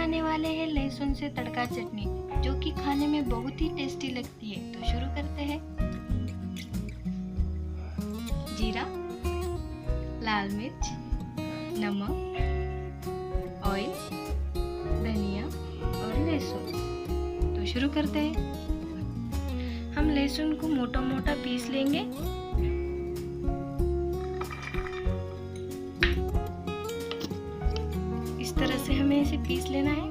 बनाने वाले हैं लहसुन से तड़का चटनी, जो कि खाने में बहुत ही टेस्टी लगती है। तो शुरू करते हैं। जीरा, लाल मिर्च, नमक, ऑयल, धनिया और लहसुन। तो शुरू करते हैं। हम लहसुन को मोटा मोटा पीस लेंगे। इस तरह से हमें इसे पीस लेना है।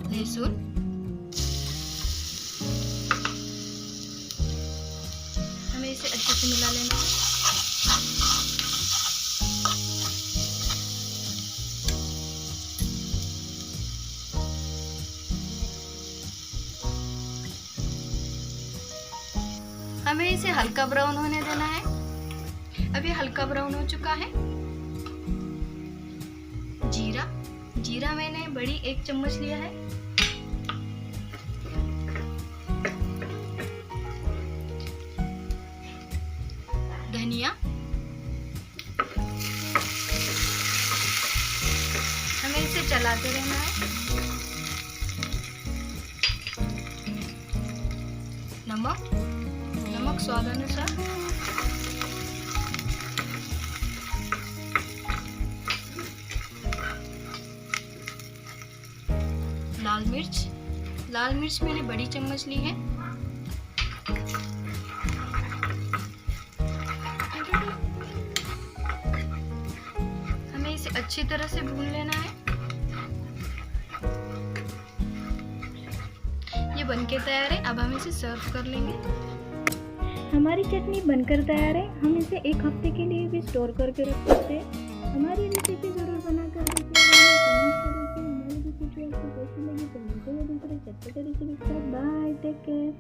लहसुन, हमें इसे अच्छे से मिला लेना है। हमें इसे हल्का ब्राउन होने देना है। अभी हल्का ब्राउन हो चुका है। जीरा मैंने बड़ी 1 चम्मच लिया है। धनिया, हमें इसे चलाते रहना है। नमक स्वाद अनुसार। लाल मिर्च मैंने बड़ी चम्मच ली है। हमें इसे अच्छी तरह से भून लेना है। ये बनके तैयार है। अब हम इसे सर्व कर लेंगे। हमारी चटनी बनकर तैयार है। हम इसे 1 हफ्ते के लिए भी स्टोर करके रख सकते हैं। हमारी रेसिपी जरूर बनाकर देखिए। हमारी रेसिपी आपको कैसी लगी तो मिलते हैं दूसरे चटपटे रेसिपी के साथ। Bye, take care.